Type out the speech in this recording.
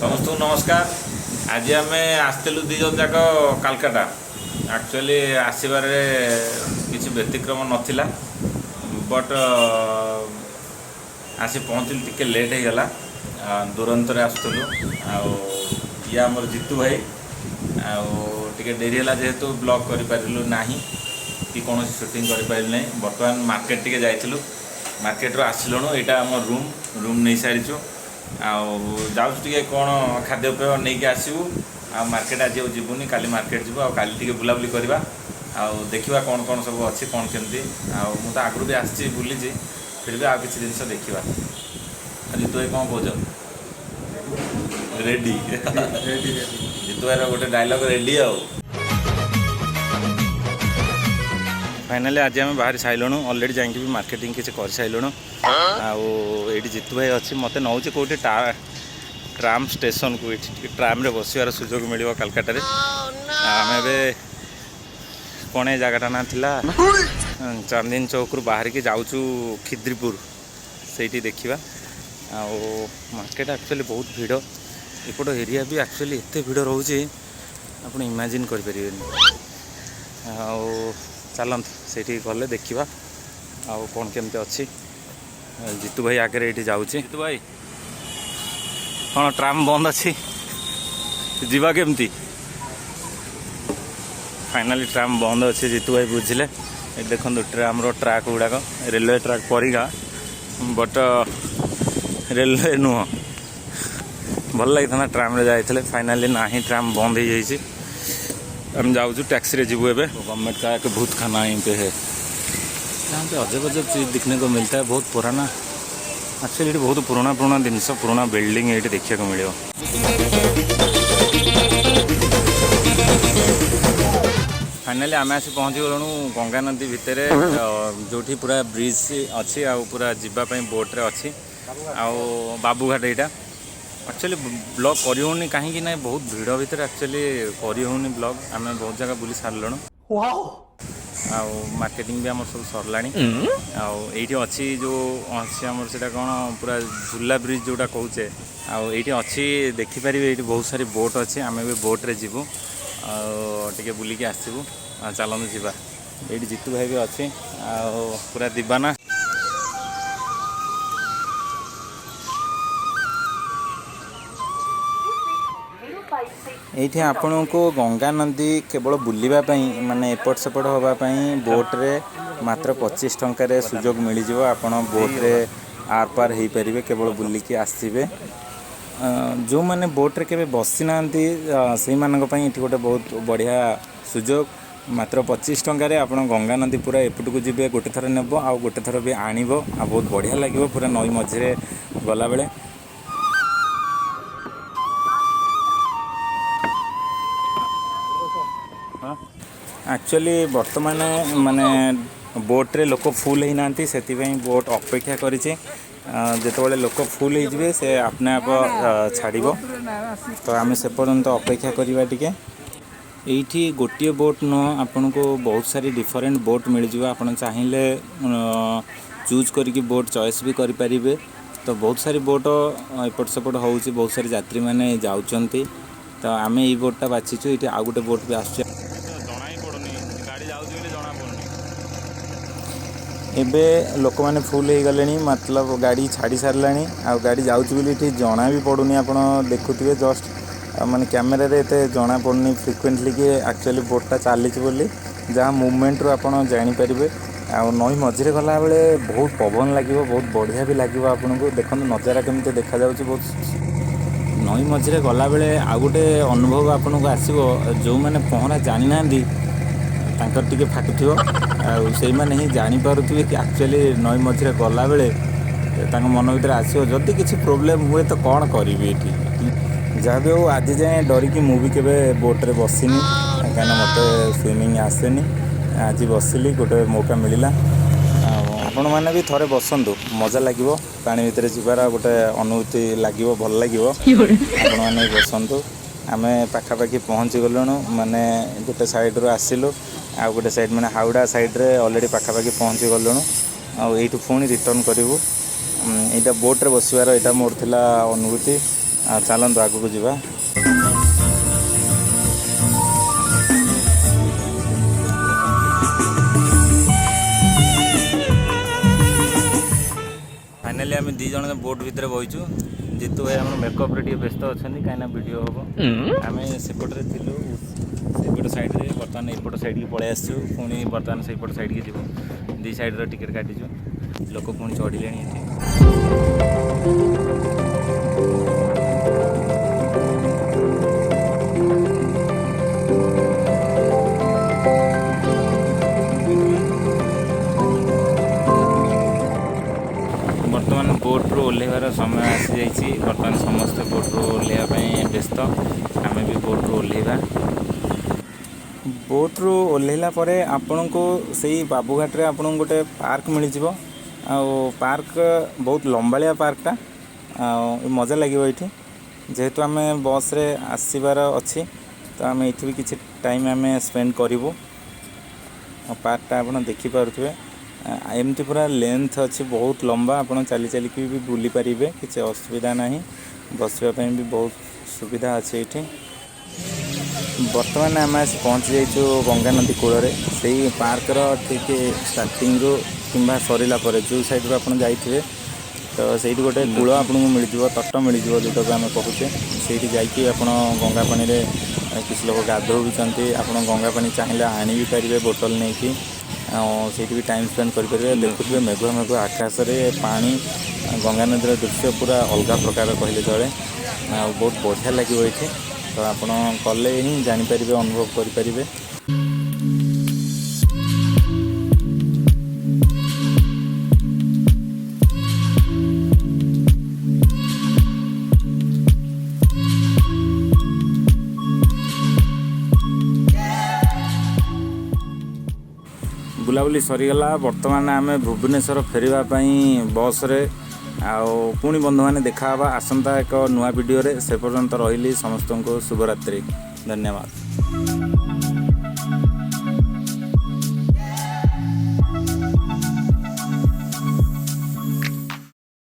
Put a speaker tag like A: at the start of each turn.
A: समस्त नमस्कार। आज आम आसलु दी जन जाक कालकाटा। एक्चुअली आसबार किसी व्यतिक्रम नाला बट आसी पहुँचली टिके लेट हो गला। दुरंतर आसलु ये आमर जीतू भाई टिके डेरी है जेहेतु ब्लॉग करूँ ना कि कौन शूटिंग कर बर्तमान मार्केट टिके जाइलु। मार्केट रू आसलु यहाँ आम रूम नहीं सारीचु आउे कौन खाद्यपेय नहीं कि आसबू मार्केट आज जीवनी काली मार्केट जीव काली टिके बुलाबुली करवा देखा कौन कौन सब अच्छी कौन केमती मुझे आगु भी आसी बुली फिर भी आ कि जिन देखा जीतू भाई कौन कौन रेडी जीतू भाई गोटे डायलॉग रेडी फाइनाली आज आम बाहरी सारूँ अलरेडी जाकि भी मार्केटिंग किसी कर सारूँ आए जीतू भाई अच्छी मत नौ कौटे ट्राम स्टेशन को ट्राम रे बसार सुजोग मिल कलकाता आम ए कौन जगटा ना थिला चांदनी चौक रू बाहर की जाऊँ खिद्रीपुर से देखा मार्केट एक्चुअली बहुत भिड़ एपट एरिया भी एक्चुअली एत भिड़ रोचे आप इमेजिन करें चलत से गले देखा आउ कौन केमती अच्छी जीतू भाई आगे ये जाऊँ जीतू भाई कौन ट्राम बंद अच्छी जीवा केमती फाइनाली ट्राम बंद अच्छी जीतू भाई बुझिले देखो ट्राम ट्राक गुड़ाक रेलवे ट्राक परिका बट रेलवे नुह भल लगी ट्राम रे जाइए फाइनाली ना ही ट्राम बंद हो जाइए हम जाऊँ टैक्सी रे जीवु एबे गवर्नमेंट का एक भूत खाना यहीं पे है यहाँ पे अजब अजब चीज़ दिखने को मिलता है। बहुत पुराना एक्चुअली बहुत पुराना जिनस पुराना बिल्डिंग ये देखने को मिले। फाइनाली आम आसी पहुँची गलु गंगा नदी भितर जो पूरा ब्रिज अच्छी पूरा जीवाई बोट्रे अच्छी बाबूघाट यहाँ एक्चुअली ब्लॉग करी कहीं ना बहुत भीड़ भितर एक्चुअली करी ब्लॉग आम बहुत जगह बुली सारे मार्केटिंग भी आम सब सरला ये अच्छी जो अच्छी आम से कौन पूरा झूला ब्रिज जोटा कहे ये अच्छी देखिपारे ये बहुत सारी बोट अच्छी आम भी बोट्रे जीवु टे बुलिकी आसबू चलतु जावा ये जीतू भाई भी अच्छी पूरा दीवाना ये आपण को गंगा नदी केवल बुलवाई माने एपट सेपट होगापाई बोट्रे मात्र 25 टंकार सुजोग मिल जाव आपण बोट्रे आर पार हो पारे केवल बुलिकी आसवे जो मैंने बोट्रे के बसी ना से गोटे बहुत बढ़िया सुजोग मात्र 25 टंकार आप गंगा नदी पूरा एपट को जी गोटे थर नेब आ गोटे थर भी आणव आ बहुत बढ़िया लगे पूरा नई मझे गला बेले एक्चुअली बर्तमान माने बोट्रे लोक फुल होना से बोट अपेक्षा करते लोक फुल हो से आपने आप छाड़ तो आम से पर्यंत अपेक्षा करवा टिके ये गोटे बोट न आपन को बहुत सारी डिफरेंट बोट मिल जाए आप चाहिए चूज करके बोट चॉइस भी करें तो बहुत सारी बोट एपट सेपट हो बहुत सारी यात्री मैंने जाऊँच तो आम ये बोटा बाछीचु ये आउ गोटे बोट भी आस एबे लोक मैंने फुल हो गले मतलब गाड़ी छाड़ी सारा आ गाड़ी जाऊँगी जना भी पड़ूनी आप देखुए जस्ट माने कैमेरा रे एते जना पड़नी फ्रिक्वेंटली कि एक्चुअली बोटा चली जहाँ मुवमेंट रू आप जानीपर आ नई मझे गला बेले बहुत पवन लगे बहुत बढ़िया भी लगे आपन को देखो नजारा केमती देखा जाऊँ बहुत नई मझे गला बेले आ गोटे अनुभव आपन को आसो जो मैंने पहरा जानी ना तांकर टिके फाटुथिबो से मैंने ही जानीपारे कि एक्चुअली नई मझे गला बेले मन भर आसो जदि किसी प्रोब्लेम हुए तो कौन करी ये जहाँ भी हो आज जाए डरिकी मुझे केवे बोट्रे बसनी कहीं मत स्विमिंग आसेनी आज बसिली गोटे मौका मिलला आपण मैंने भी थोड़े बसतु मजा लगे पानी भितर जीवार गोटे अनुभूति लगे भल लगे आपण मैंने बसतु आम पाखापाखि पहुँची गलु माने गोटे साइड रू आसिलु आ गोटे साइड मैंने हावड़ा साइड रे ऑलरेडी पाखापाखि पहुँची गलु आठू पुणी रिटर्न करूँ यहाँ बोट्रे बसवार यहाँ मोर थिला अनुभूति चलतु आग को जावा। फाइनाली आम दी जन बोट भितर बहीचु। जीतू भाई आम मेकअप रे व्यस्त अच्छा कहीं वीडियो हम आम सेपटे थिलु सेपट साइड रे बर्तमान एपट साइड की पलि आसु पुणी बर्तमान से साइड की जीव दी साइड टिकेट काटिचु लोक पुणी चढ़िले ये बर्तमान बोट्रु ओह्लैबार समय आसी जाइए। बर्तमान समस्ते बोट्रु ओह्लैवाई व्यस्त आम भी बोट्रु ओह्लैवा। बोट्रु ओह्लैला परे आपण को सही बाबूघाट रे आपण गोटे पार्क मिल जाव। पार्क बहुत लंबालिया पार्कटा मजा लगे ये जेहेतु आम बस रे आसबार अच्छी तो आम ये भी किसी टाइम आम स्पेंड करूँ। पार्कटा आप देखिपे एमती पूरा लेंथ अच्छी बहुत लंबा आपड़ चली चलिकी भी बुली पारे किसी असुविधा ना बसवाई भी बहुत सुविधा अच्छे ये। बर्तमान आम आस पहुँची जाइए गंगा नदी कूल से पार्कर ठीक स्टार्टिंग रू कि सरला जो साइड रू आप जाइए तो से गोटे कूल आपको मिल तट मिल जोटा को आम कहूचे से आप गंगा पानी रे किसी लोग गाधोचंती आप गंगा पानी चाहिए आनी भी पारे बोतल नहीं कि से भी टाइम स्पेंड करेंगे। देखुए मेघुआ मेघुआ आकाश में पानी गंगा नदी दृश्य पूरा अलग प्रकार कहले चले बहुत बढ़िया लगे ये तो आप कले ही जानीपर अनुभव करें। बुलाबुली सरीगला बर्तमान आम भुवनेश्वर फेरवाई बस रे पुणी बंधु मैंने देखा आसंता एक नुआ वीडियो रे से पर्यंत रही समस्त को शुभरात्रि धन्यवाद।